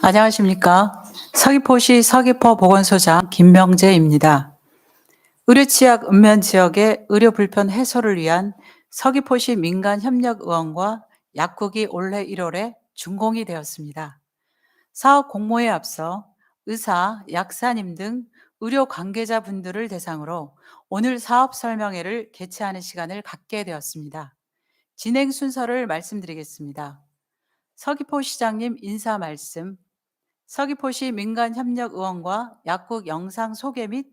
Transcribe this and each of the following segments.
안녕하십니까. 서귀포시 서귀포 보건소장 김명재입니다. 의료취약 읍면 지역의 의료 불편 해소를 위한 서귀포시 민간협력의원과 약국이 올해 1월에 준공이 되었습니다. 사업 공모에 앞서 의사, 약사님 등 의료 관계자분들을 대상으로 오늘 사업 설명회를 개최하는 시간을 갖게 되었습니다. 진행 순서를 말씀드리겠습니다. 서귀포 시장님 인사 말씀, 서귀포시 민간협력의원과 약국 영상 소개 및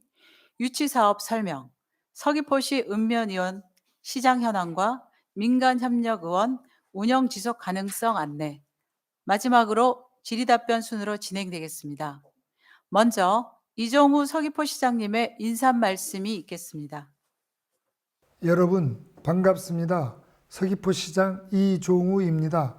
유치사업 설명, 서귀포시 읍면의원 시장 현황과 민간협력의원 운영 지속 가능성 안내, 마지막으로 질의답변 순으로 진행되겠습니다. 먼저 이종우 서귀포시장님의 인사 말씀이 있겠습니다. 여러분 반갑습니다. 서귀포시장 이종우입니다.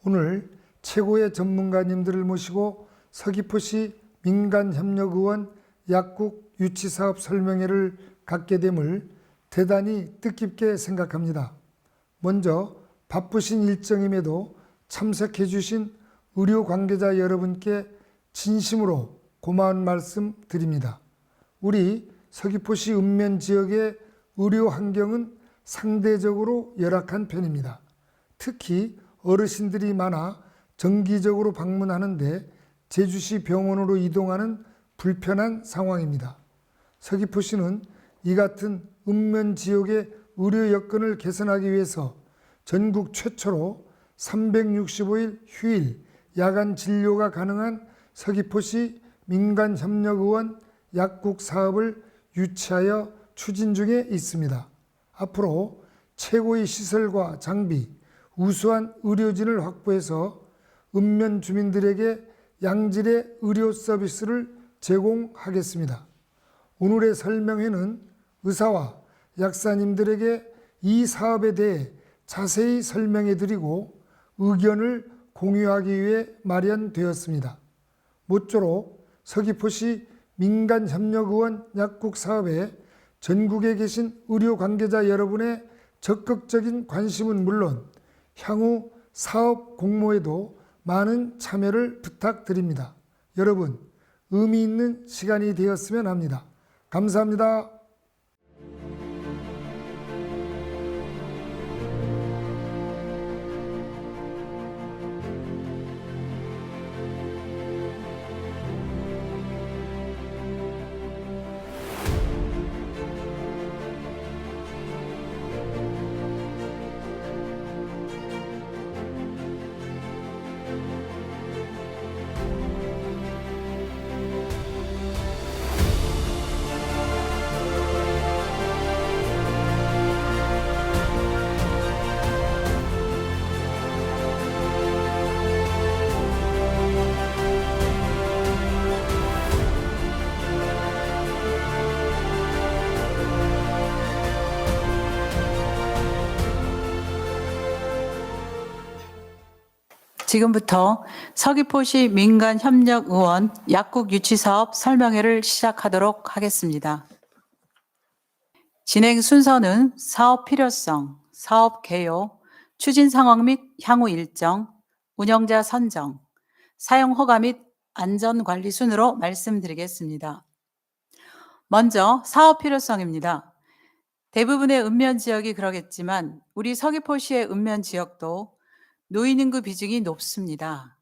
오늘 최고의 전문가님들을 모시고 서귀포시 민간협력의원 약국 유치사업 설명회를 갖게 됨을 대단히 뜻깊게 생각합니다. 먼저 바쁘신 일정임에도 참석해 주신 의료 관계자 여러분께 진심으로 고마운 말씀 드립니다. 우리 서귀포시 읍면 지역의 의료 환경은 상대적으로 열악한 편입니다. 특히 어르신들이 많아 정기적으로 방문하는데 제주시 병원으로 이동하는 불편한 상황입니다. 서귀포시는 이 같은 읍면 지역의 의료 여건을 개선하기 위해서 전국 최초로 365일 휴일 야간 진료가 가능한 서귀포시 민간협력의원 약국 사업을 유치하여 추진 중에 있습니다. 앞으로 최고의 시설과 장비, 우수한 의료진을 확보해서 읍면 주민들에게 양질의 의료 서비스를 제공하겠습니다. 오늘의 설명회는 의사와 약사님들에게 이 사업에 대해 자세히 설명해 드리고 의견을 공유하기 위해 마련되었습니다. 모쪼록 서귀포시 민간협력의원 약국 사업에 전국에 계신 의료 관계자 여러분의 적극적인 관심은 물론 향후 사업 공모에도 많은 참여를 부탁드립니다. 여러분, 의미 있는 시간이 되었으면 합니다. 감사합니다. 지금부터 서귀포시 민간협력의원 약국 유치사업 설명회를 시작하도록 하겠습니다. 진행 순서는 사업 필요성, 사업 개요, 추진 상황 및 향후 일정, 운영자 선정, 사용 허가 및 안전관리 순으로 말씀드리겠습니다. 먼저 사업 필요성입니다. 대부분의 읍면 지역이 그러겠지만 우리 서귀포시의 읍면 지역도 노인 인구 비중이 높습니다.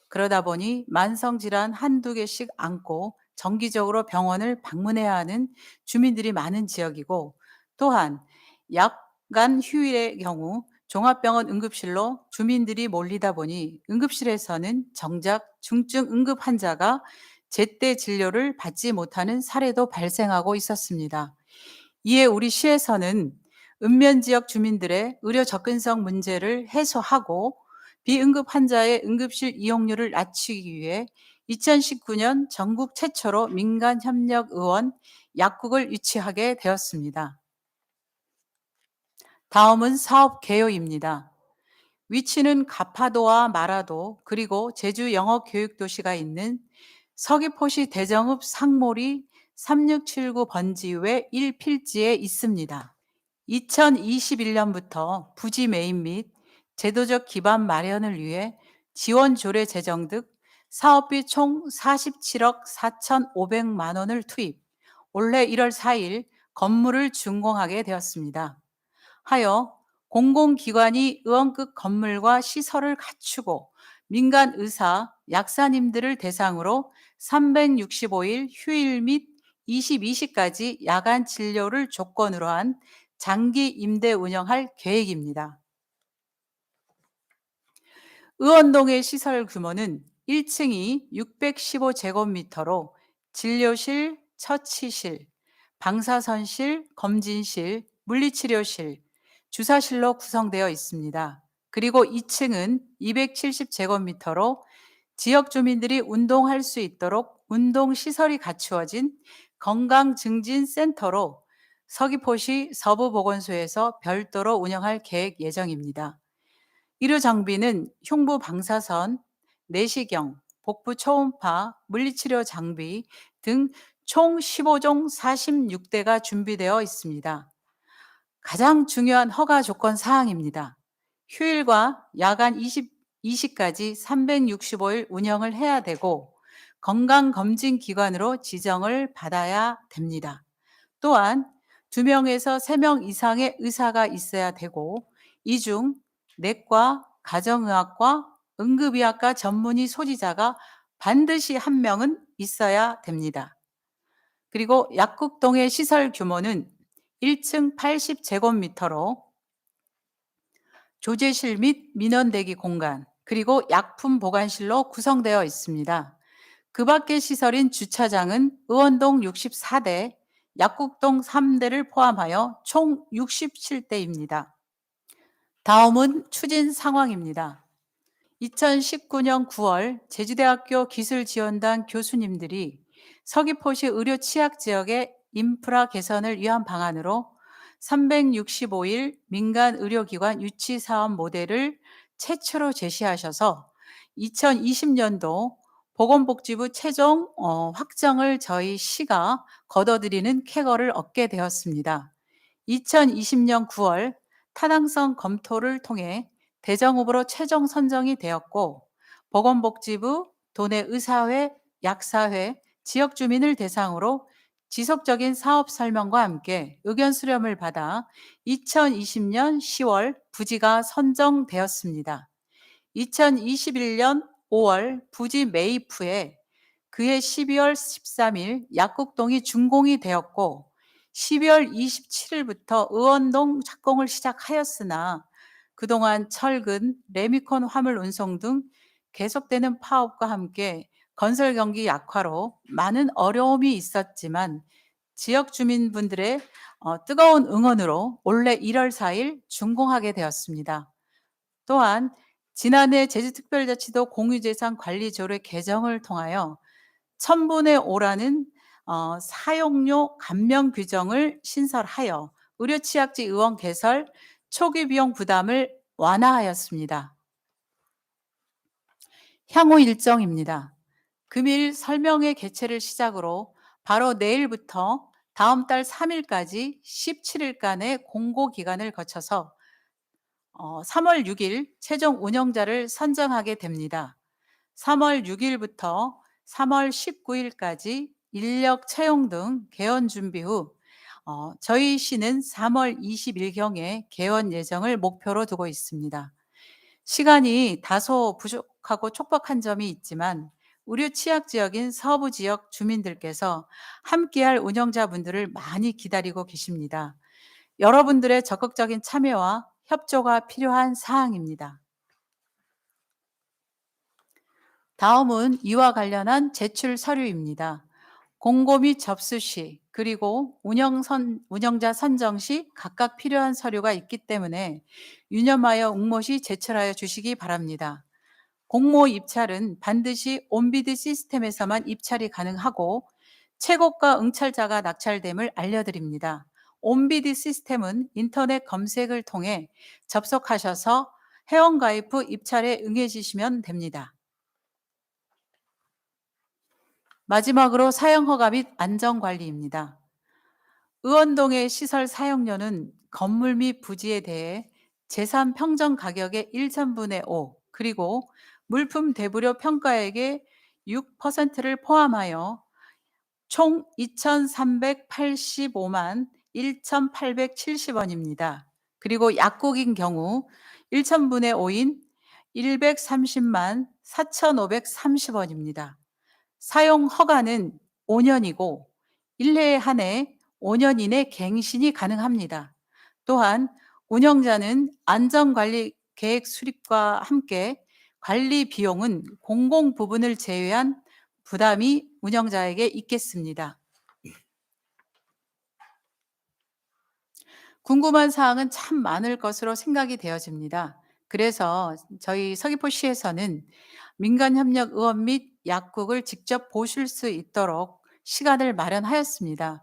그러다 보니 만성질환 한두 개씩 안고 정기적으로 병원을 방문해야 하는 주민들이 많은 지역이고, 또한 야간 휴일의 경우 종합병원 응급실로 주민들이 몰리다 보니 응급실에서는 정작 중증 응급 환자가 제때 진료를 받지 못하는 사례도 발생하고 있었습니다. 이에 우리 시에서는 읍면 지역 주민들의 의료 접근성 문제를 해소하고 비응급 환자의 응급실 이용률을 낮추기 위해 2019년 전국 최초로 민간협력의원 약국을 유치하게 되었습니다. 다음은 사업 개요입니다. 위치는 가파도와 마라도 그리고 제주 영어교육도시가 있는 서귀포시 대정읍 상몰이 3679 번지구의 1필지에 있습니다. 2021년부터 부지 매입 및 제도적 기반 마련을 위해 지원 조례 제정 등 사업비 총 47억 4,500만 원을 투입, 올해 1월 4일 건물을 준공하게 되었습니다. 하여 공공기관이 의원급 건물과 시설을 갖추고 민간 의사, 약사님들을 대상으로 365일 휴일 및 22시까지 야간 진료를 조건으로 한 장기 임대 운영할 계획입니다. 의원동의 시설 규모는 1층이 615제곱미터로 진료실, 처치실, 방사선실, 검진실, 물리치료실, 주사실로 구성되어 있습니다. 그리고 2층은 270제곱미터로 지역 주민들이 운동할 수 있도록 운동시설이 갖추어진 건강증진센터로 서귀포시 서부보건소에서 별도로 운영할 계획 예정입니다. 의료 장비는 흉부 방사선, 내시경, 복부 초음파, 물리치료 장비 등 총 15종 46대가 준비되어 있습니다. 가장 중요한 허가 조건 사항입니다. 휴일과 야간 22시까지 365일 운영을 해야 되고 건강검진기관으로 지정을 받아야 됩니다. 또한 2명에서 3명 이상의 의사가 있어야 되고 이 중 내과, 가정의학과, 응급의학과 전문의 소지자가 반드시 1명은 있어야 됩니다. 그리고 약국동의 시설 규모는 1층 80제곱미터로 조제실 및 민원대기 공간, 그리고 약품 보관실로 구성되어 있습니다. 그 밖의 시설인 주차장은 의원동 64대, 약국동 3대를 포함하여 총 67대입니다. 다음은 추진 상황입니다. 2019년 9월 제주대학교 기술지원단 교수님들이 서귀포시 의료 취약 지역의 인프라 개선을 위한 방안으로 365일 민간 의료기관 유치 사업 모델을 최초로 제시하셔서 2020년도 보건복지부 최종 확정을 저희 시가 거둬들이는 쾌거를 얻게 되었습니다. 2020년 9월 타당성 검토를 통해 대정 후보로 최종 선정이 되었고 보건복지부, 도내 의사회, 약사회, 지역 주민을 대상으로 지속적인 사업 설명과 함께 의견 수렴을 받아 2020년 10월 부지가 선정되었습니다. 2021년 5월 부지 매입 후에 그해 12월 13일 약국동이 준공이 되었고 12월 27일부터 의원동 착공을 시작하였으나 그동안 철근, 레미콘 화물 운송 등 계속되는 파업과 함께 건설 경기 약화로 많은 어려움이 있었지만 지역 주민분들의 뜨거운 응원으로 올해 1월 4일 준공하게 되었습니다. 또한 지난해 제주특별자치도 공유재산 관리조례 개정을 통하여 1000분의 5라는 사용료 감면 규정을 신설하여 의료취약지 의원 개설 초기 비용 부담을 완화하였습니다. 향후 일정입니다. 금일 설명회 개최를 시작으로 바로 내일부터 다음 달 3일까지 17일간의 공고 기간을 거쳐서 3월 6일 최종 운영자를 선정하게 됩니다. 3월 6일부터 3월 19일까지 인력 채용 등 개원 준비 후 저희 시는 3월 20일경에 개원 예정을 목표로 두고 있습니다. 시간이 다소 부족하고 촉박한 점이 있지만 의료 취약 지역인 서부 지역 주민들께서 함께할 운영자분들을 많이 기다리고 계십니다. 여러분들의 적극적인 참여와 협조가 필요한 사항입니다. 다음은 이와 관련한 제출 서류입니다. 공고 및 접수 시 그리고 운영자 선정 시 각각 필요한 서류가 있기 때문에 유념하여 응모시 제출하여 주시기 바랍니다. 공모 입찰은 반드시 온비드 시스템에서만 입찰이 가능하고 최고가 응찰자가 낙찰됨을 알려드립니다. 온비드 시스템은 인터넷 검색을 통해 접속하셔서 회원가입 후 입찰에 응해 주시면 됩니다. 마지막으로 사용허가 및 안전관리입니다. 의원동의 시설 사용료는 건물 및 부지에 대해 재산 평정 가격의 1,000분의 5 그리고 물품 대부료 평가액의 6%를 포함하여 총 2,385만 1,870원입니다. 그리고 약국인 경우 1,000분의 5인 130만 4,530원입니다. 사용 허가는 5년이고 1회에 한해 5년 이내 갱신이 가능합니다. 또한 운영자는 안전관리 계획 수립과 함께 관리 비용은 공공 부분을 제외한 부담이 운영자에게 있겠습니다. 궁금한 사항은 참 많을 것으로 생각이 되어집니다. 그래서 저희 서귀포시에서는 민간협력 의원 및 약국을 직접 보실 수 있도록 시간을 마련하였습니다.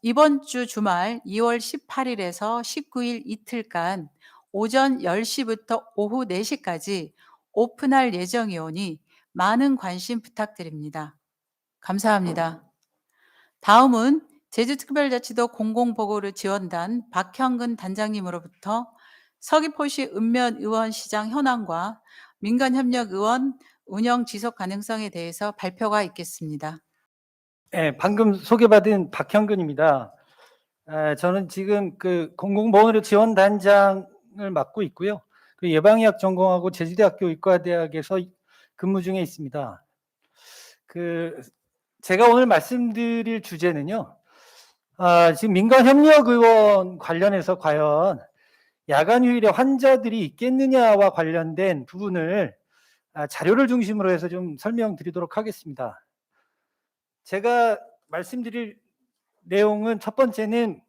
이번 주 주말 2월 18일에서 19일 이틀간 오전 10시부터 오후 4시까지 오픈할 예정이오니 많은 관심 부탁드립니다. 감사합니다. 다음은 제주특별자치도 공공보건의료 지원단 박형근 단장님으로부터 서귀포시 읍면의원시장 현황과 민간협력의원 운영 지속 가능성에 대해서 발표가 있겠습니다. 네, 방금 소개받은 박형근입니다. 저는 지금 그 공공보건의료 지원단장을 맡고 있고요. 그 예방의학 전공하고 제주대학교 의과대학에서 근무 중에 있습니다. 제가 오늘 말씀드릴 주제는요. 지금 민간협력의원 관련해서 과연 야간 휴일에 환자들이 있겠느냐와 관련된 부분을 자료를 중심으로 해서 좀 설명드리도록 하겠습니다. 제가 말씀드릴 내용은 첫 번째는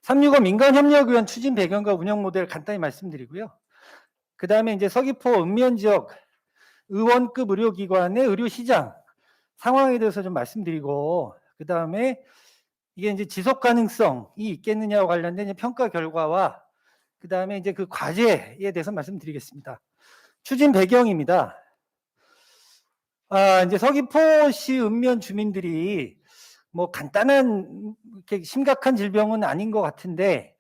365 민간협력의원 추진 배경과 운영 모델 간단히 말씀드리고요. 그 다음에 이제 서귀포 읍면 지역 의원급 의료기관의 의료시장 상황에 대해서 좀 말씀드리고, 그 다음에 이게 이제 지속 가능성이 있겠느냐와 관련된 이제 평가 결과와 그 다음에 이제 그 과제에 대해서 말씀드리겠습니다. 추진 배경입니다. 이제 서귀포시 읍면 주민들이 뭐 간단한 이렇게 심각한 질병은 아닌 것 같은데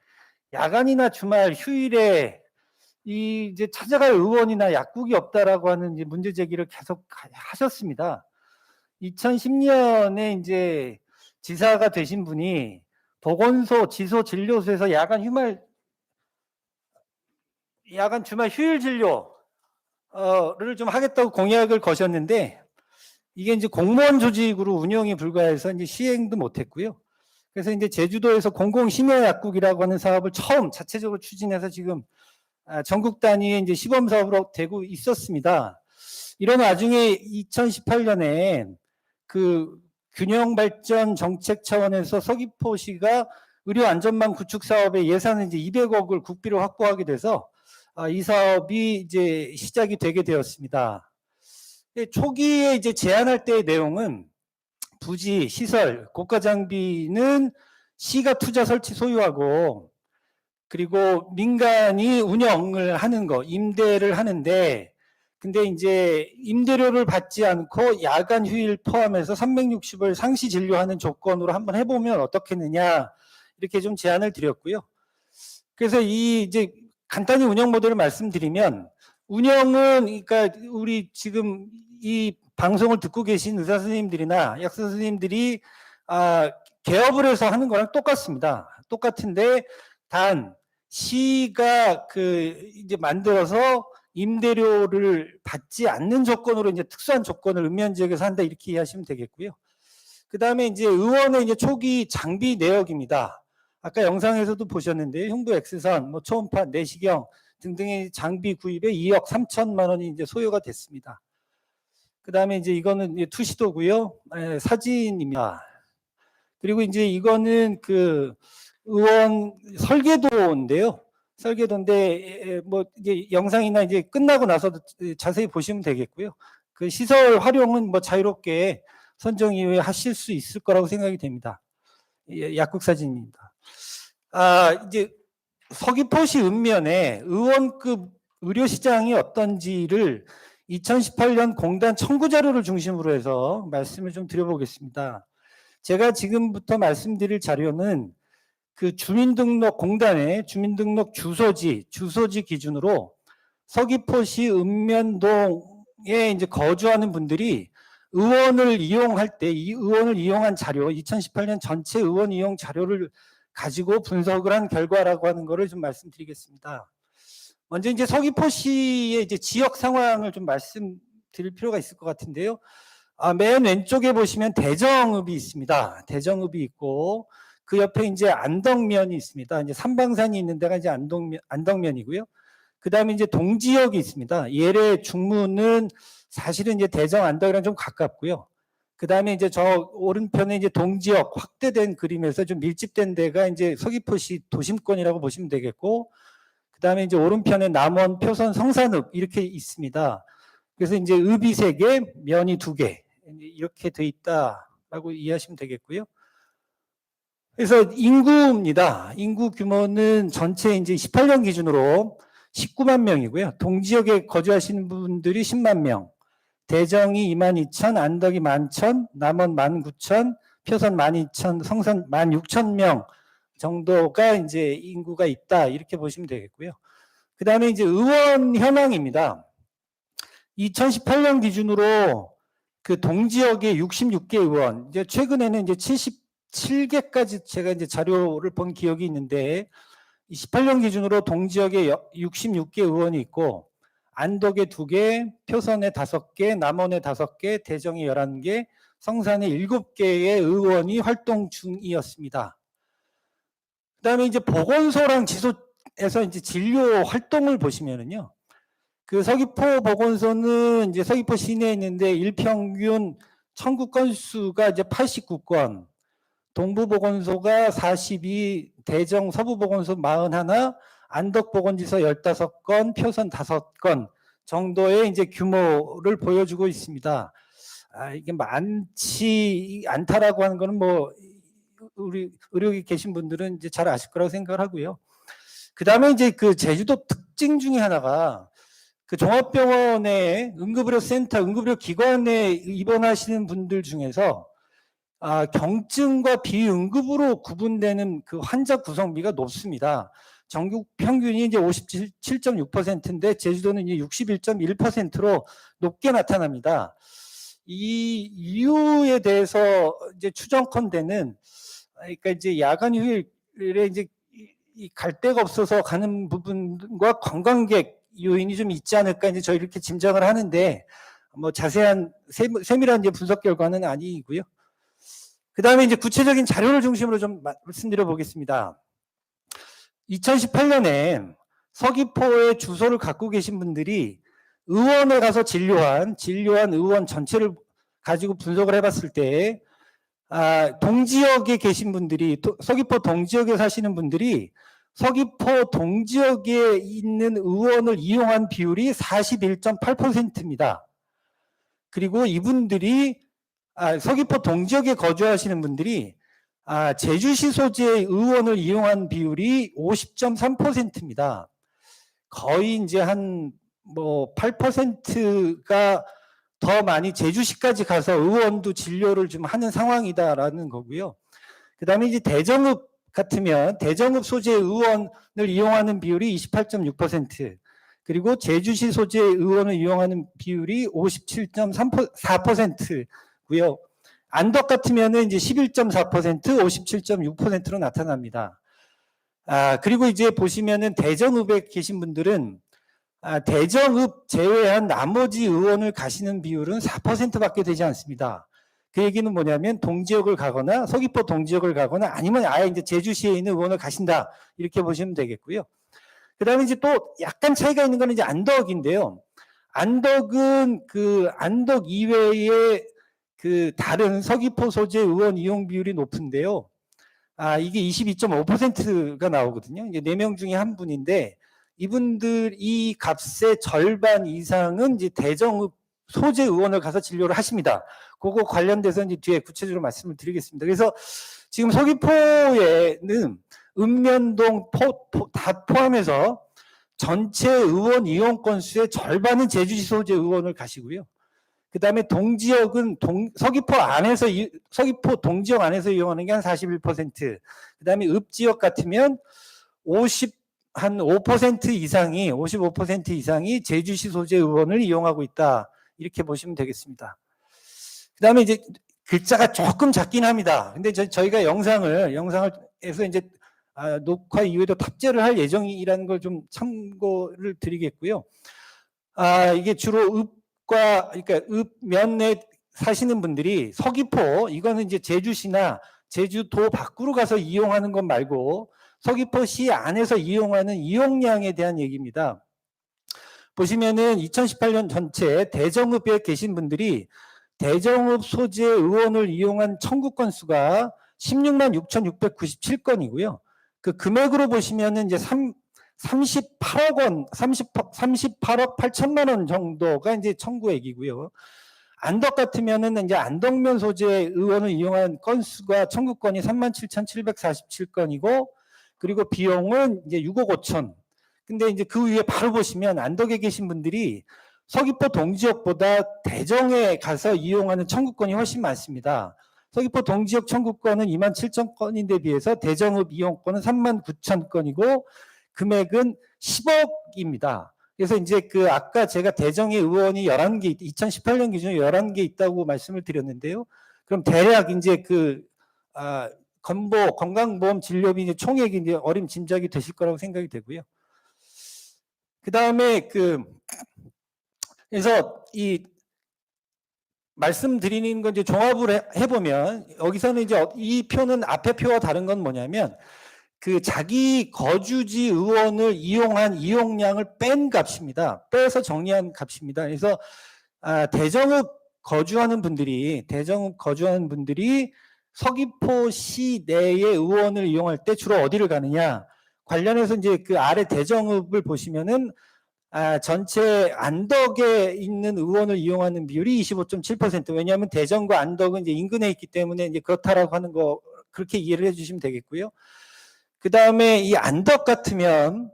야간이나 주말 휴일에 이제 찾아갈 의원이나 약국이 없다라고 하는 이제 문제 제기를 계속 하셨습니다. 2010년에 이제 지사가 되신 분이 보건소, 지소, 진료소에서 야간 주말 휴일 진료를 좀 하겠다고 공약을 거셨는데 이게 이제 공무원 조직으로 운영이 불가해서 이제 시행도 못했고요. 그래서 이제 제주도에서 공공심야약국이라고 하는 사업을 처음 자체적으로 추진해서 지금 전국 단위의 이제 시범 사업으로 되고 있었습니다. 이런 와중에 2018년에 그 균형 발전 정책 차원에서 서귀포시가 의료 안전망 구축 사업의 예산을 이제 200억을 국비로 확보하게 돼서 이 사업이 이제 시작이 되게 되었습니다. 초기에 이제 제안할 때의 내용은 부지, 시설, 고가 장비는 시가 투자 설치 소유하고 그리고 민간이 운영을 하는 거, 임대를 하는데 근데 이제 임대료를 받지 않고 야간 휴일 포함해서 360을 상시 진료하는 조건으로 한번 해보면 어떻겠느냐 이렇게 좀 제안을 드렸고요. 그래서 이 이제 간단히 운영 모델을 말씀드리면 운영은 그러니까 우리 지금 이 방송을 듣고 계신 의사 선생님들이나 약사 선생님들이 개업을 해서 하는 거랑 똑같습니다. 똑같은데 단 시가 이제 만들어서 임대료를 받지 않는 조건으로 이제 특수한 조건을 읍면 지역에서 한다 이렇게 이해하시면 되겠고요. 그 다음에 이제 의원의 이제 초기 장비 내역입니다. 아까 영상에서도 보셨는데 흉부 X선, 뭐 초음파, 내시경 등등의 장비 구입에 2억 3천만 원이 이제 소요가 됐습니다. 그 다음에 이제 이거는 이제 투시도고요. 사진입니다. 그리고 이제 이거는 그 의원 설계도인데요. 설계도인데 뭐 이제 영상이나 이제 끝나고 나서 자세히 보시면 되겠고요. 그 시설 활용은 뭐 자유롭게 선정 이후에 하실 수 있을 거라고 생각이 됩니다. 약국 사진입니다. 이제 서귀포시 읍면에 의원급 의료시장이 어떤지를 2018년 공단 청구 자료를 중심으로 해서 말씀을 좀 드려보겠습니다. 제가 지금부터 말씀드릴 자료는 그 주민등록 공단의 주민등록 주소지 기준으로 서귀포시 읍면동에 이제 거주하는 분들이 의원을 이용할 때 이 의원을 이용한 자료, 2018년 전체 의원 이용 자료를 가지고 분석을 한 결과라고 하는 것을 좀 말씀드리겠습니다. 먼저 이제 서귀포시의 이제 지역 상황을 좀 말씀드릴 필요가 있을 것 같은데요. 맨 왼쪽에 보시면 대정읍이 있습니다. 대정읍이 있고 그 옆에 이제 안덕면이 있습니다. 이제 삼방산이 있는 데가 이제 안덕면이고요. 그 다음에 이제 동지역이 있습니다. 예래 중문은 사실은 이제 대정 안덕이랑 좀 가깝고요. 그 다음에 이제 저 오른편에 이제 동지역 확대된 그림에서 좀 밀집된 데가 이제 서귀포시 도심권이라고 보시면 되겠고, 그 다음에 이제 오른편에 남원, 표선, 성산읍 이렇게 있습니다. 그래서 이제 읍이 3개, 면이 2개 이렇게 돼 있다라고 이해하시면 되겠고요. 그래서 인구입니다. 인구 규모는 전체 이제 18년 기준으로 19만 명이고요. 동지역에 거주하시는 분들이 10만 명, 대정이 22,000, 안덕이 11,000, 남원 19,000, 표선 12,000, 성산 16,000명 정도가 이제 인구가 있다 이렇게 보시면 되겠고요. 그 다음에 이제 의원 현황입니다. 2018년 기준으로 그 동지역에 66개 의원, 이제 최근에는 이제 77개까지 제가 이제 자료를 본 기억이 있는데 18년 기준으로 동지역에 66개 의원이 있고 안덕에 2개, 표선에 5개, 남원에 5개, 대정에 11개, 성산에 7개의 의원이 활동 중이었습니다. 그 다음에 이제 보건소랑 지소에서 이제 진료 활동을 보시면은요. 그 서귀포 보건소는 이제 서귀포 시내에 있는데 일평균 청구 건수가 이제 89건, 동부보건소가 42, 대정 서부보건소 41, 안덕보건지소 15건, 표선 5건 정도의 이제 규모를 보여주고 있습니다. 이게 많지 않다라고 하는 거는 뭐 우리 의료계 계신 분들은 이제 잘 아실 거라고 생각을 하고요. 그 다음에 이제 그 제주도 특징 중에 하나가 그 종합병원의 응급의료센터, 응급의료 기관에 입원하시는 분들 중에서 경증과 비응급으로 구분되는 그 환자 구성비가 높습니다. 전국 평균이 이제 57.6%인데 제주도는 이제 61.1%로 높게 나타납니다. 이 이유에 대해서 이제 추정컨대는 그러니까 이제 야간 휴일에 이제 갈 데가 없어서 가는 부분과 관광객 요인이 좀 있지 않을까 이제 저희 이렇게 짐작을 하는데 뭐 자세한 세밀한 이제 분석 결과는 아니고요. 그 다음에 이제 구체적인 자료를 중심으로 좀 말씀드려 보겠습니다. 2018년에 서귀포에 주소를 갖고 계신 분들이 의원에 가서 진료한 의원 전체를 가지고 분석을 해봤을 때 동지역에 계신 분들이 서귀포 동지역에 사시는 분들이 서귀포 동지역에 있는 의원을 이용한 비율이 41.8%입니다. 그리고 이분들이 서귀포 동지역에 거주하시는 분들이 제주시 소재의 의원을 이용한 비율이 50.3%입니다. 거의 이제 한 뭐 8%가 더 많이 제주시까지 가서 의원도 진료를 좀 하는 상황이다라는 거고요. 그 다음에 이제 대정읍 같으면 대정읍 소재 의원을 이용하는 비율이 28.6%, 그리고 제주시 소재 의원을 이용하는 비율이 57.4%고요. 안덕 같으면은 이제 11.4%, 57.6%로 나타납니다. 그리고 이제 보시면은 대정읍에 계신 분들은 대정읍 제외한 나머지 의원을 가시는 비율은 4%밖에 되지 않습니다. 그 얘기는 뭐냐면 동지역을 가거나 서귀포 동지역을 가거나 아니면 아예 이제 제주시에 있는 의원을 가신다 이렇게 보시면 되겠고요. 그 다음에 이제 또 약간 차이가 있는 거는 이제 안덕인데요. 안덕은 그 안덕 이외에 그 다른 서귀포 소재 의원 이용 비율이 높은데요. 이게 22.5%가 나오거든요. 이제 4명 중에 한 분인데 이분들 이 값의 절반 이상은 이제 대정읍 소재 의원을 가서 진료를 하십니다. 그거 관련돼서 이제 뒤에 구체적으로 말씀을 드리겠습니다. 그래서 지금 서귀포에는 읍면동 다 포함해서 전체 의원 이용 건수의 절반은 제주시 소재 의원을 가시고요. 그 다음에 동지역은 서귀포 동지역 안에서 이용하는 게 한 41%, 그 다음에 읍지역 같으면 한 5% 이상이 55% 이상이 제주시 소재 의원을 이용하고 있다 이렇게 보시면 되겠습니다. 그다음에 이제 글자가 조금 작긴 합니다. 근데 저희가 영상에서 이제 녹화 이후에도 탑재를 할 예정이라는 걸 좀 참고를 드리겠고요. 이게 주로 그러니까 읍면에 사시는 분들이 서귀포, 이거는 이제 제주시나 제주도 밖으로 가서 이용하는 것 말고 서귀포시 안에서 이용하는 이용량에 대한 얘기입니다. 보시면은 2018년 전체 대정읍에 계신 분들이 대정읍 소재 의원을 이용한 청구 건수가 16만 6,697건이고요. 그 금액으로 보시면은 이제 38억 원, 38억 8천만 원 정도가 이제 청구액이고요. 안덕 같으면은 이제 안덕면 소재 의원을 이용한 건수가 청구건이 37,747건이고, 그리고 비용은 이제 6억 5천. 근데 이제 그 위에 바로 보시면 안덕에 계신 분들이 서귀포 동지역보다 대정에 가서 이용하는 청구권이 훨씬 많습니다. 서귀포 동지역 청구권은 2만 7천 건인데 비해서 대정읍 이용권은 3만 9천 건이고 금액은 10억입니다. 그래서 이제 아까 제가 대정의 의원이 11개, 2018년 기준으로 11개 있다고 말씀을 드렸는데요. 그럼 대략 이제 건강보험 진료비 이제 총액이 이제 어림짐작이 되실 거라고 생각이 되고요. 그 다음에 그래서 이 말씀드리는 건 이제 종합을 해보면 여기서는 이제 이 표는 앞에 표와 다른 건 뭐냐면 자기 거주지 의원을 이용한 이용량을 뺀 값입니다. 빼서 정리한 값입니다. 그래서 대정읍 거주하는 분들이 서귀포시 내의 의원을 이용할 때 주로 어디를 가느냐 관련해서 이제 아래 대정읍을 보시면은 전체 안덕에 있는 의원을 이용하는 비율이 25.7%. 왜냐하면 대전과 안덕은 이제 인근에 있기 때문에 이제 그렇다라고 하는 거 그렇게 이해를 해주시면 되겠고요. 그 다음에 이 안덕 같으면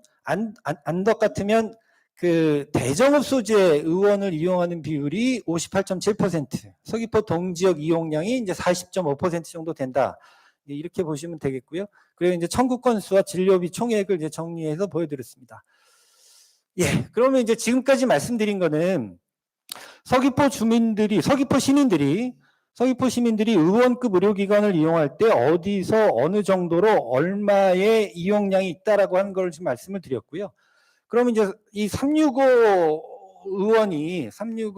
대정읍 소재 의원을 이용하는 비율이 58.7%, 서귀포 동지역 이용량이 이제 40.5% 정도 된다. 이렇게 보시면 되겠고요. 그리고 이제 청구 건수와 진료비 총액을 이제 정리해서 보여드렸습니다. 예, 그러면 이제 지금까지 말씀드린 거는 서귀포 시민들이 의원급 의료기관을 이용할 때 어디서 어느 정도로 얼마의 이용량이 있다라고 하는 걸 지금 말씀을 드렸고요. 그러면 이제 이 365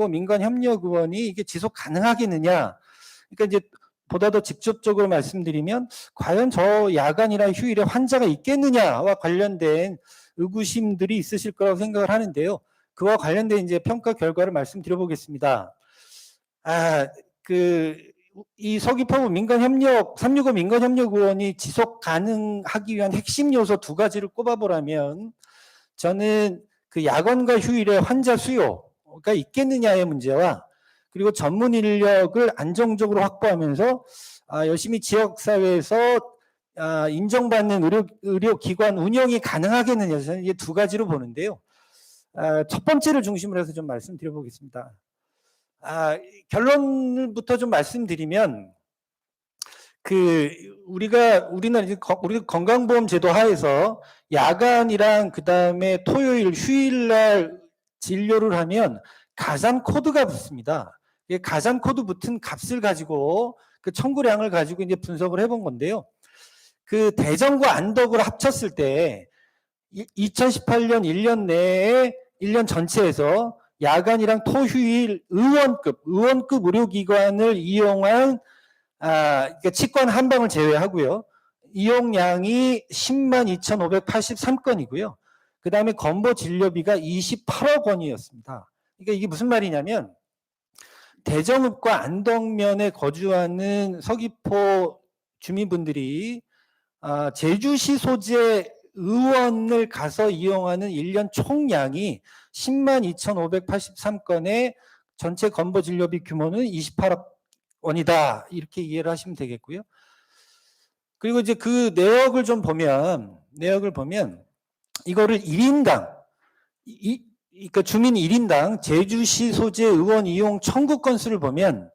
민간협력의원이 이게 지속 가능하겠느냐? 그러니까 이제 보다 더 직접적으로 말씀드리면 과연 저 야간이나 휴일에 환자가 있겠느냐와 관련된 의구심들이 있으실 거라고 생각을 하는데요. 그와 관련된 이제 평가 결과를 말씀드려 보겠습니다. 이 서귀포 365 민간협력 의원이 지속 가능하기 위한 핵심 요소 2가지를 꼽아보라면 저는 야간과 휴일에 환자 수요가 있겠느냐의 문제와 그리고 전문 인력을 안정적으로 확보하면서 열심히 지역사회에서 인정받는 의료기관 운영이 가능하겠느냐, 저는 이게 2가지로 보는데요. 첫 번째를 중심으로 해서 좀 말씀드려 보겠습니다. 결론부터 좀 말씀드리면 우리가 건강보험 제도 하에서 야간이랑 그다음에 토요일, 휴일날 진료를 하면 가산 코드가 붙습니다. 가산 코드 붙은 값을 가지고 청구량을 가지고 이제 분석을 해본 건데요. 대전과 안덕을 합쳤을 때 2018년 1년 내에 1년 전체에서 야간이랑 토휴일 의원급 의료기관을 이용한 그러니까 치과 한 방을 제외하고요. 이용량이 10만 2,583건이고요. 그 다음에 건보 진료비가 28억 원이었습니다. 그러니까 이게 무슨 말이냐면 대정읍과 안덕면에 거주하는 서귀포 주민분들이 제주시 소재 의원을 가서 이용하는 1년 총량이 10만 2,583건의 전체 건보 진료비 규모는 28억 원이다. 이렇게 이해를 하시면 되겠고요. 그리고 이제 그 내역을 보면 이거를 1인당 그러니까 주민 1인당 제주시 소재 의원 이용 청구 건수를 보면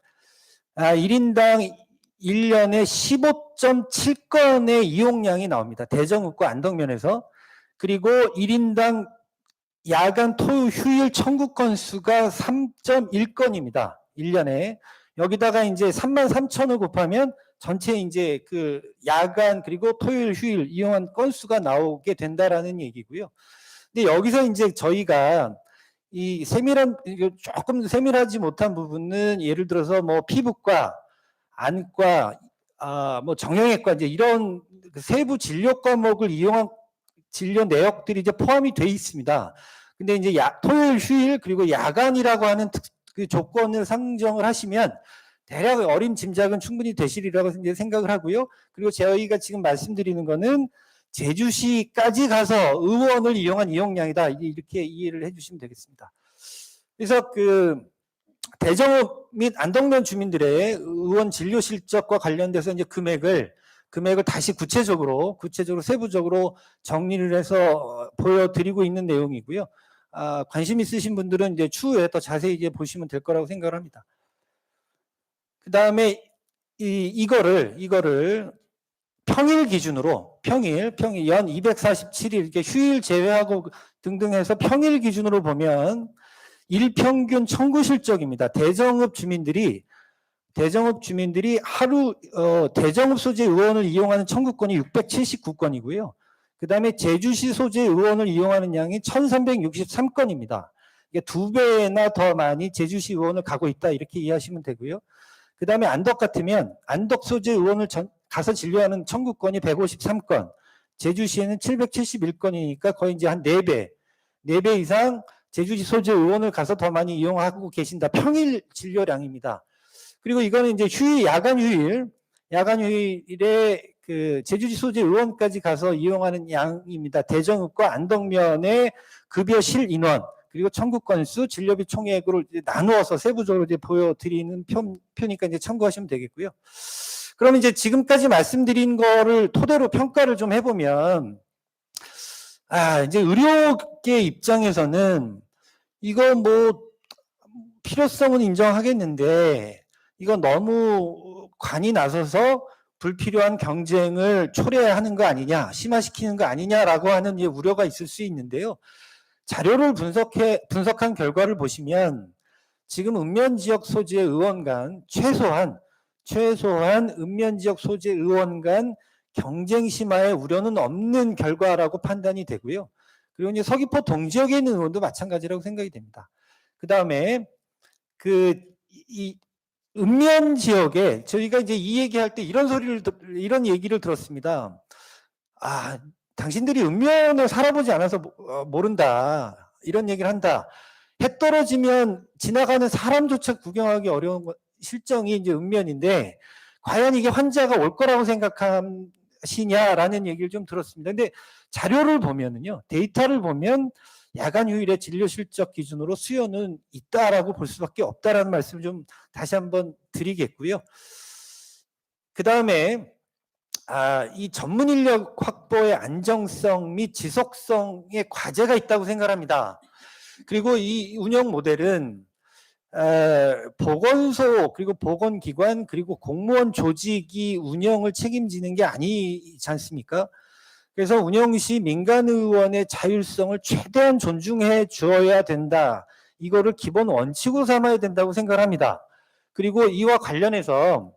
1인당 1년에 15.7건의 이용량이 나옵니다. 대정읍과 안덕면에서. 그리고 1인당 야간 토요 휴일 청구 건수가 3.1건입니다. 1년에. 여기다가 이제 33,000을 곱하면 전체 이제 그 야간 그리고 토요일 휴일 이용한 건수가 나오게 된다라는 얘기고요. 근데 여기서 이제 저희가 이 조금 세밀하지 못한 부분은 예를 들어서 뭐 피부과, 안과, 뭐 정형외과 이제 이런 그 세부 진료 과목을 이용한 진료 내역들이 이제 포함이 돼 있습니다. 근데 이제 토요일 휴일 그리고 야간이라고 하는 그 조건을 상정을 하시면 대략 어린 짐작은 충분히 되시리라고 이제 생각을 하고요. 그리고 저희가 지금 말씀드리는 거는 제주시까지 가서 의원을 이용한 이용량이다. 이렇게 이해를 해주시면 되겠습니다. 그래서 그 대정읍 및 안덕면 주민들의 의원 진료 실적과 관련돼서 이제 금액을 다시 구체적으로 세부적으로 정리를 해서 보여드리고 있는 내용이고요. 관심 있으신 분들은 이제 추후에 더 자세히 이제 보시면 될 거라고 생각을 합니다. 그 다음에 이거를 평일 기준으로 평일 연 247일 이렇게 휴일 제외하고 등등 해서 평일 기준으로 보면 일평균 청구 실적입니다. 대정읍 주민들이 하루 대정읍 소재 의원을 이용하는 청구권이 679건이고요. 그 다음에 제주시 소재 의원을 이용하는 양이 1363건입니다. 이게 2배나 더 많이 제주시 의원을 가고 있다 이렇게 이해하시면 되고요. 그 다음에 안덕 같으면 안덕 소재 의원을 가서 진료하는 청구권이 153건, 제주시에는 771건이니까 거의 이제 한 4배 이상 제주시 소재 의원을 가서 더 많이 이용하고 계신다. 평일 진료량입니다. 그리고 이거는 이제 야간 휴일에 그 제주시 소재 의원까지 가서 이용하는 양입니다. 대정읍과 안덕면의 급여 실 인원 그리고 청구 건수, 진료비 총액으로 이제 나누어서 세부적으로 이제 보여드리는 표니까 이제 참고하시면 되겠고요. 그럼 이제 지금까지 말씀드린 거를 토대로 평가를 좀 해보면, 이제 의료계 입장에서는 이거 뭐 필요성은 인정하겠는데, 이거 너무 관이 나서서 불필요한 경쟁을 초래하는 거 아니냐, 심화시키는 거 아니냐라고 하는 우려가 있을 수 있는데요. 자료를 분석한 결과를 보시면 지금 읍면지역 소재 의원 간 최소한 읍면지역 소재 의원 간 경쟁 심화의 우려는 없는 결과라고 판단이 되고요. 그리고 이제 서귀포 동지역에 있는 의원도 마찬가지라고 생각이 됩니다. 그 다음에 이 읍면 지역에 저희가 이제 이 얘기할 때 이런 얘기를 들었습니다. 당신들이 읍면을 살아보지 않아서 모른다. 이런 얘기를 한다. 해 떨어지면 지나가는 사람조차 구경하기 어려운 실정이 이제 읍면인데 과연 이게 환자가 올 거라고 생각하시냐라는 얘기를 좀 들었습니다. 근데 자료를 보면은요, 데이터를 보면 야간 휴일의 진료 실적 기준으로 수요는 있다라고 볼 수밖에 없다라는 말씀을 좀 다시 한번 드리겠고요. 그 다음에 이 전문 인력 확보의 안정성 및 지속성의 과제가 있다고 생각합니다. 그리고 이 운영 모델은 보건소 그리고 보건기관 그리고 공무원 조직이 운영을 책임지는 게 아니지 않습니까? 그래서 운영 시 민간 의원의 자율성을 최대한 존중해 주어야 된다. 이거를 기본 원칙으로 삼아야 된다고 생각합니다. 그리고 이와 관련해서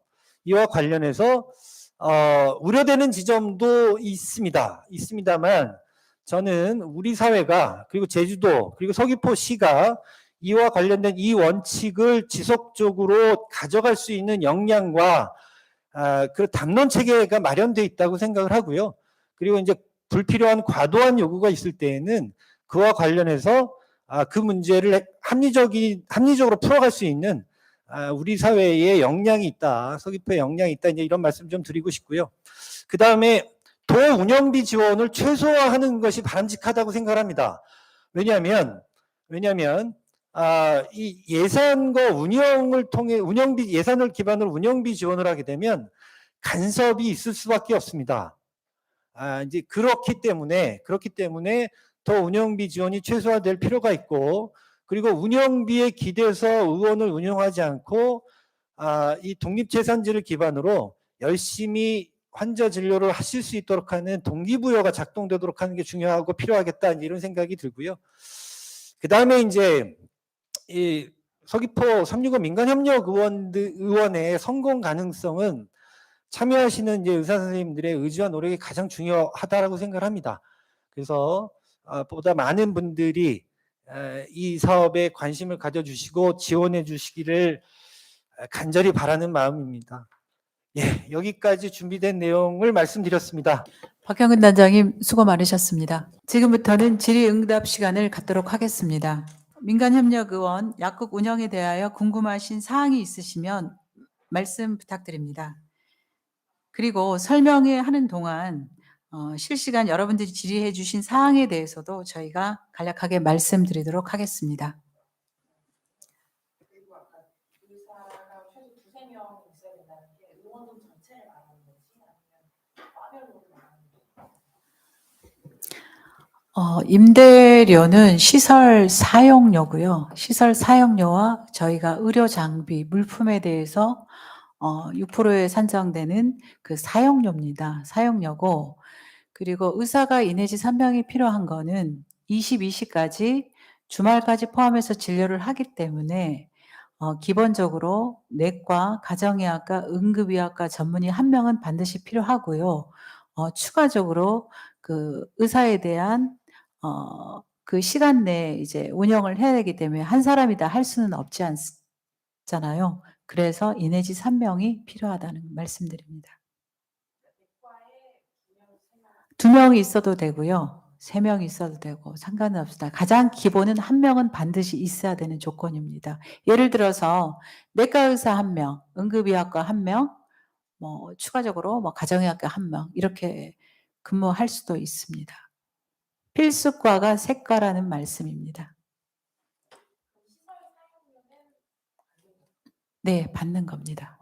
우려되는 지점도 있습니다만 저는 우리 사회가 그리고 제주도 그리고 서귀포시가 이와 관련된 이 원칙을 지속적으로 가져갈 수 있는 역량과 그 담론 체계가 마련되어 있다고 생각을 하고요. 그리고 이제 불필요한 과도한 요구가 있을 때에는 그와 관련해서 그 문제를 합리적으로 풀어갈 수 있는 우리 사회에 역량이 있다, 서귀포에 역량이 있다, 이제 이런 말씀 좀 드리고 싶고요. 그 다음에 도 운영비 지원을 최소화하는 것이 바람직하다고 생각합니다. 왜냐하면 이 예산과 운영을 통해 예산을 기반으로 운영비 지원을 하게 되면 간섭이 있을 수밖에 없습니다. 이제 그렇기 때문에 더 운영비 지원이 최소화될 필요가 있고, 그리고 운영비에 기대서 의원을 운영하지 않고 이 독립재산제를 기반으로 열심히 환자 진료를 하실 수 있도록 하는 동기부여가 작동되도록 하는 게 중요하고 필요하겠다, 이런 생각이 들고요. 그 다음에 이제 서귀포 365 민간협력 의원의 성공 가능성은 참여하시는 이제 의사 선생님들의 의지와 노력이 가장 중요하다라고 생각을 합니다. 그래서 보다 많은 분들이 이 사업에 관심을 가져주시고 지원해 주시기를 간절히 바라는 마음입니다. 예, 여기까지 준비된 내용을 말씀드렸습니다. 박형근 단장님 수고 많으셨습니다. 지금부터는 질의응답 시간을 갖도록 하겠습니다. 민간협력의원 약국 운영에 대하여 궁금하신 사항이 있으시면 말씀 부탁드립니다. 그리고 설명회 하는 동안 실시간 여러분들이 질의해 주신 사항에 대해서도 저희가 간략하게 말씀드리도록 하겠습니다. 임대료는 시설 사용료고요. 시설 사용료와 저희가 의료 장비, 물품에 대해서 6%에 산정되는 그 사용료입니다. 사용료고, 그리고 의사가 이내지 3명이 필요한 거는 22시까지 주말까지 포함해서 진료를 하기 때문에 기본적으로 내과, 가정의학과, 응급의학과 전문의 1명은 반드시 필요하고요. 추가적으로 그 의사에 대한 그 시간 내에 이제 운영을 해야 되기 때문에 한 사람이 다 할 수는 없지 않잖아요. 그래서 이내지 3명이 필요하다는 말씀드립니다. 2명이 있어도 되고요. 3명이 있어도 되고 상관은 없습니다. 가장 기본은 1명은 반드시 있어야 되는 조건입니다. 예를 들어서 내과 의사 1명, 응급의학과 1명, 뭐 추가적으로 뭐 가정의학과 1명 이렇게 근무할 수도 있습니다. 필수과가 3과라는 말씀입니다. 네, 받는 겁니다.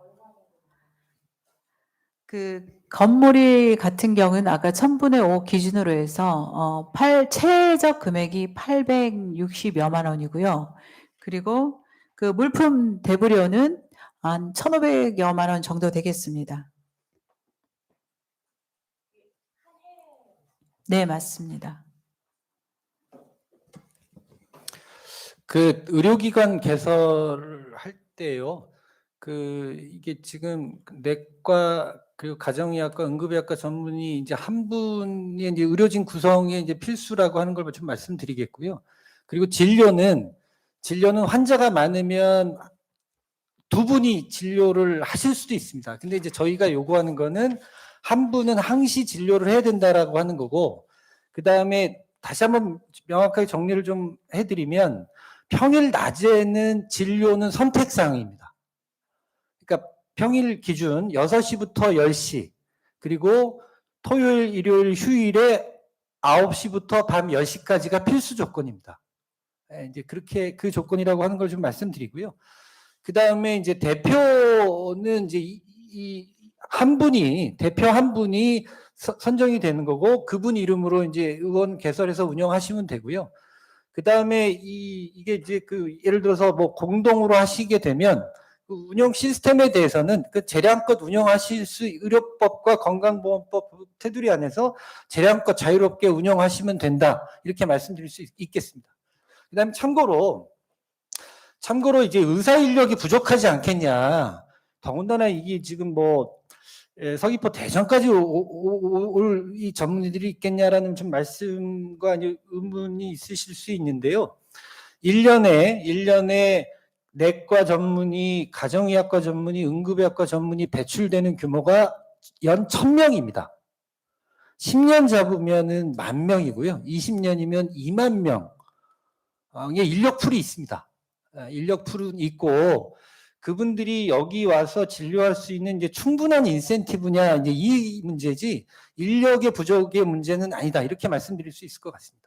그 건물이 같은 경우는 아까 1000분의 5 기준으로 해서 최적 금액이 860여만 원이고요. 그리고 그 물품 대부료는 한 1,500여만 원 정도 되겠습니다. 네, 맞습니다. 그 의료기관 개설을 할 때요. 이게 지금 내과 그리고 가정의학과, 응급의학과 전문의 이제 한 분이 이제 의료진 구성에 이제 필수라고 하는 걸 좀 말씀드리겠고요. 그리고 진료는 환자가 많으면 2분이 진료를 하실 수도 있습니다. 근데 이제 저희가 요구하는 거는 한 분은 항시 진료를 해야 된다라고 하는 거고, 그 다음에 다시 한번 명확하게 정리를 좀 해드리면 평일 낮에는 진료는 선택사항입니다. 그러니까 평일 기준 6시부터 10시, 그리고 토요일, 일요일, 휴일에 9시부터 밤 10시까지가 필수 조건입니다. 이제 그렇게 그 조건이라고 하는 걸 좀 말씀드리고요. 그 다음에 이제 대표는 이제 대표 한 분이 선정이 되는 거고, 그분 이름으로 이제 의원 개설해서 운영하시면 되고요. 그 다음에 이게 이제 예를 들어서 뭐 공동으로 하시게 되면 그 운영 시스템에 대해서는 그 재량껏 운영하실 수, 의료법과 건강보험법 테두리 안에서 재량껏 자유롭게 운영하시면 된다, 이렇게 말씀드릴 수 있겠습니다. 그 다음에 참고로 이제 의사 인력이 부족하지 않겠냐. 더군다나 이게 지금 뭐 서귀포 대전까지 올 이 전문의들이 있겠냐라는 좀 말씀과 의문이 있으실 수 있는데요. 1년에 내과 전문의, 가정의학과 전문의, 응급의학과 전문의 배출되는 규모가 연 1000명입니다. 10년 잡으면은 10,000명이고요. 20년이면 2만 명. 인력풀이 있습니다. 인력풀은 있고, 그분들이 여기 와서 진료할 수 있는 이제 충분한 인센티브냐, 이제 이 문제지 인력의 부족의 문제는 아니다, 이렇게 말씀드릴 수 있을 것 같습니다.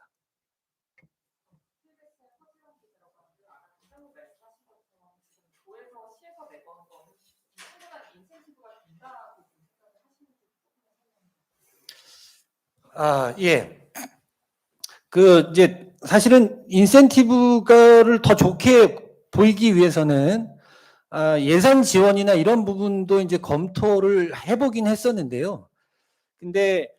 예. 이제 사실은 인센티브가를 더 좋게 보이기 위해서는 예산 지원이나 이런 부분도 이제 검토를 해보긴 했었는데요. 근데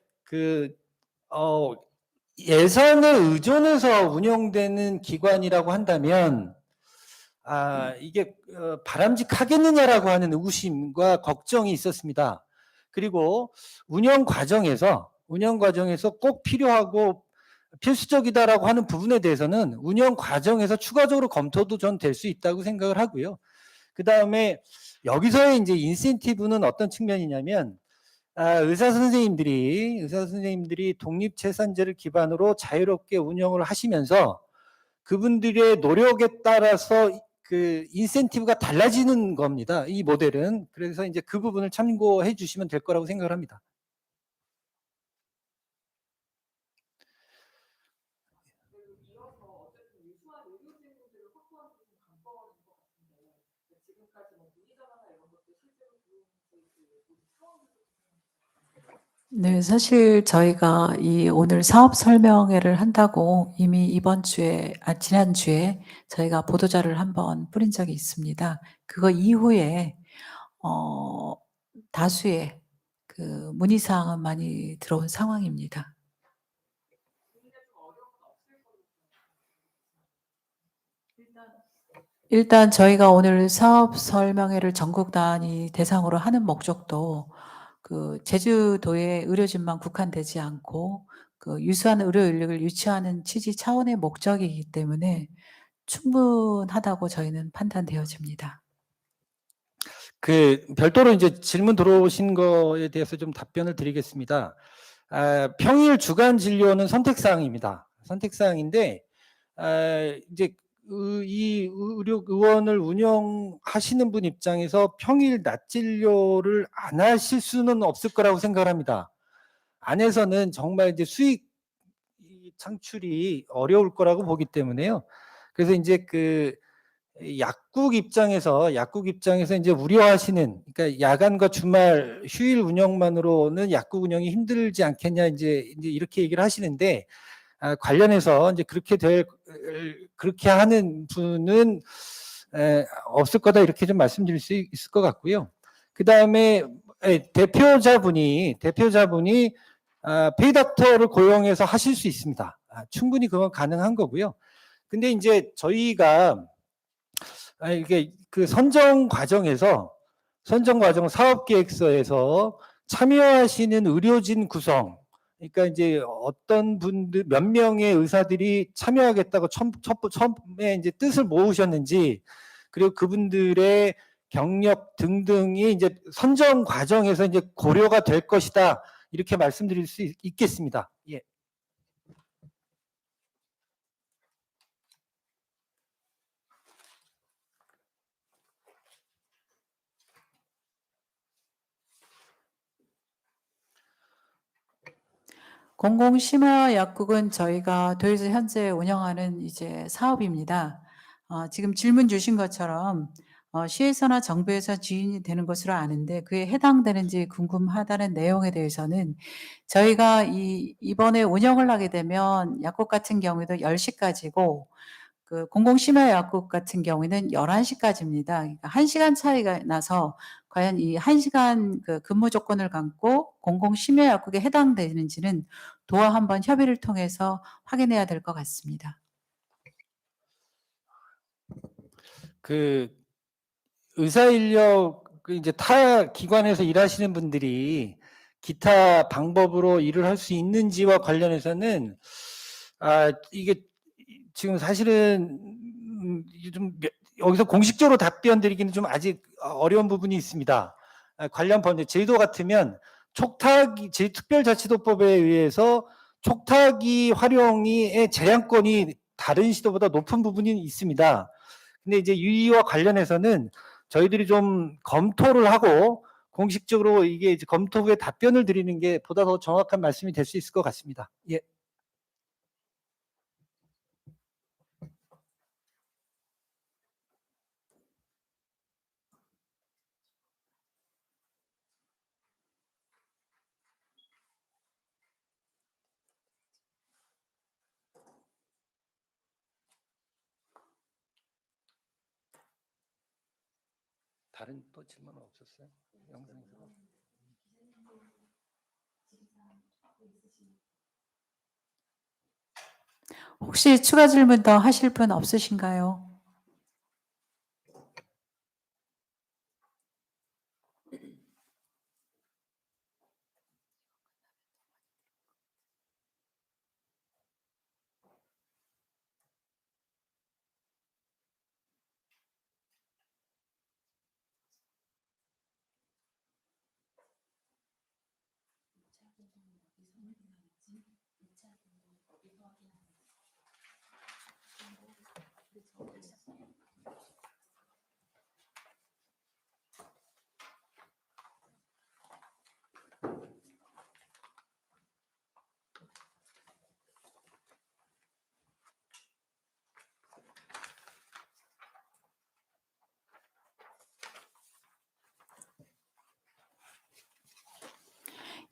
예산에 의존해서 운영되는 기관이라고 한다면 이게 바람직하겠느냐라고 하는 의구심과 걱정이 있었습니다. 그리고 운영 과정에서 꼭 필요하고 필수적이다라고 하는 부분에 대해서는 운영 과정에서 추가적으로 검토도 전 될 수 있다고 생각을 하고요. 그 다음에 여기서의 이제 인센티브는 어떤 측면이냐면 의사 선생님들이 독립채산제를 기반으로 자유롭게 운영을 하시면서 그분들의 노력에 따라서 그 인센티브가 달라지는 겁니다. 이 모델은. 그래서 이제 그 부분을 참고해 주시면 될 거라고 생각을 합니다. 네, 사실 저희가 이 오늘 사업 설명회를 한다고 이미 지난주에 저희가 보도자를 한번 뿌린 적이 있습니다. 그거 이후에 다수의 그 문의사항은 많이 들어온 상황입니다. 일단 저희가 오늘 사업 설명회를 전국 단위 대상으로 하는 목적도 그 제주도의 의료진만 국한되지 않고 그 유수한 의료 인력을 유치하는 취지 차원의 목적이기 때문에 충분하다고 저희는 판단되어집니다. 그 별도로 이제 질문 들어오신 거에 대해서 좀 답변을 드리겠습니다. 평일 주간 진료는 선택사항입니다. 선택사항인데 이제 이 의료 의원을 운영하시는 분 입장에서 평일 낮 진료를 안 하실 수는 없을 거라고 생각을 합니다. 안에서는 정말 이제 수익 창출이 어려울 거라고 보기 때문에요. 그래서 이제 그 약국 입장에서 이제 우려하시는, 그러니까 야간과 주말 휴일 운영만으로는 약국 운영이 힘들지 않겠냐 이제 이렇게 얘기를 하시는데 관련해서 이제 그렇게 하는 분은 없을 거다 이렇게 좀 말씀드릴 수 있을 것 같고요. 그 다음에 대표자분이 페이닥터를 고용해서 하실 수 있습니다. 충분히 그건 가능한 거고요. 근데 이제 저희가 이게 그 선정 과정에서 사업계획서에서 참여하시는 의료진 구성, 그러니까 이제 어떤 분들 몇 명의 의사들이 참여하겠다고 처음에 이제 뜻을 모으셨는지, 그리고 그분들의 경력 등등이 이제 선정 과정에서 이제 고려가 될 것이다 이렇게 말씀드릴 수 있겠습니다. 예. 공공심화약국은 저희가 도에서 현재 운영하는 이제 사업입니다. 지금 질문 주신 것처럼 시에서나 정부에서 지원이 되는 것으로 아는데 그에 해당되는지 궁금하다는 내용에 대해서는 저희가 이번에 운영을 하게 되면 약국 같은 경우에도 10시까지고 그 공공심야약국 같은 경우에는 11시까지입니다. 그러니까 1시간 차이가 나서 과연 이 1시간 그 근무 조건을 갖고 공공심야약국에 해당되는지는 도와 한번 협의를 통해서 확인해야 될 것 같습니다. 그 의사 인력 이제 타 기관에서 일하시는 분들이 기타 방법으로 일을 할 수 있는지와 관련해서는 이게 지금 사실은 좀 여기서 공식적으로 답변 드리기는 좀 아직 어려운 부분이 있습니다. 관련 법률 제도 같으면 특별자치도법에 의해서 촉탁이 활용의 재량권이 다른 시도보다 높은 부분이 있습니다. 근데 이제 이와 관련해서는 저희들이 좀 검토를 하고 공식적으로 이게 이제 검토 후에 답변을 드리는 게 보다 더 정확한 말씀이 될 수 있을 것 같습니다. 예. 다른 또 질문 없었어요? 영상에서. 혹시 추가 질문 더 하실 분 없으신가요?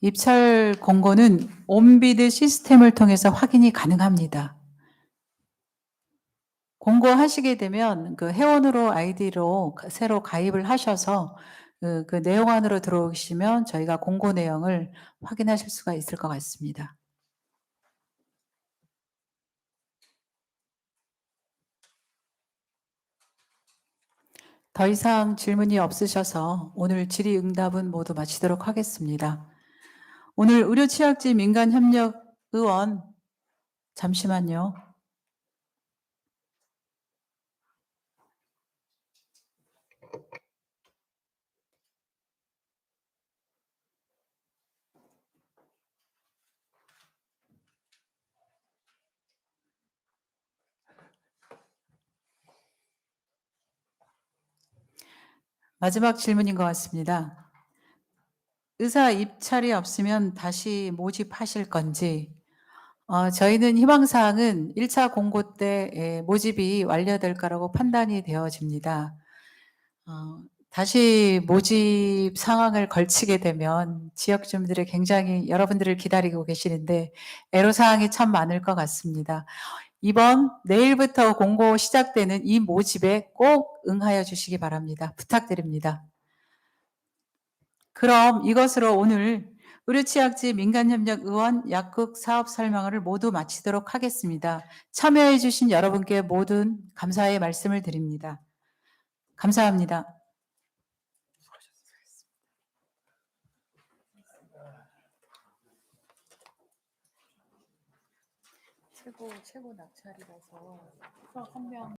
입찰 공고는 온비드 시스템을 통해서 확인이 가능합니다. 공고하시게 되면 그 회원으로 아이디로 새로 가입을 하셔서 그 내용 안으로 들어오시면 저희가 공고 내용을 확인하실 수가 있을 것 같습니다. 더 이상 질문이 없으셔서 오늘 질의응답은 모두 마치도록 하겠습니다. 오늘 의료취약지 민간협력의원 잠시만요. 마지막 질문인 것 같습니다. 의사 입찰이 없으면 다시 모집하실 건지, 저희는 희망사항은 1차 공고 때 모집이 완료될 거라고 판단이 되어집니다. 다시 모집 상황을 걸치게 되면 지역 주민들이 굉장히 여러분들을 기다리고 계시는데 애로사항이 참 많을 것 같습니다. 이번 내일부터 공고 시작되는 이 모집에 꼭 응하여 주시기 바랍니다. 부탁드립니다. 그럼 이것으로 오늘 의료취약지 민간협력의원 약국 사업 설명회를 모두 마치도록 하겠습니다. 참여해 주신 여러분께 모든 감사의 말씀을 드립니다. 감사합니다. 최고 낙찰이라서 한 명